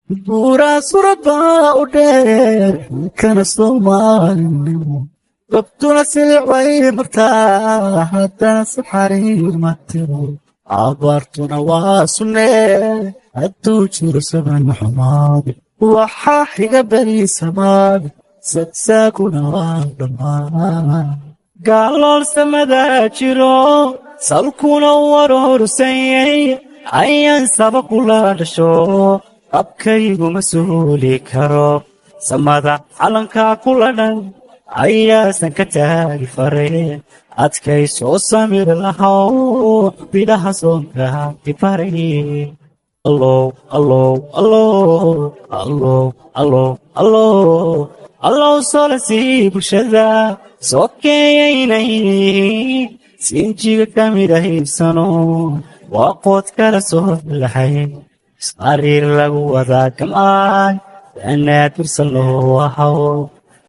buura surabaa u dheer kana soomaalnimo gobtuna silcay martaa haddana saxariir matiro abaartuna waa sunnee hadduu jiro saban xumaad waxaa xiga beri samaad sagsaaguna waa dhammaan gaalool samada jiro salkuna warorsanyay ayaan saba kula dhasho abkaygu ma suuli karo samada calankaa kula dhan ayaasan ka taagi fareen adkay soo samir lahaw bilaha soonka ifaray allow allow allow allow allow allow allow solasii bulshada soo keeyaynay sinjiga ka mida hiibsano waa qood kala soo lahay isqariir lagu wadaa gam'aay anaa dursan loo ahaw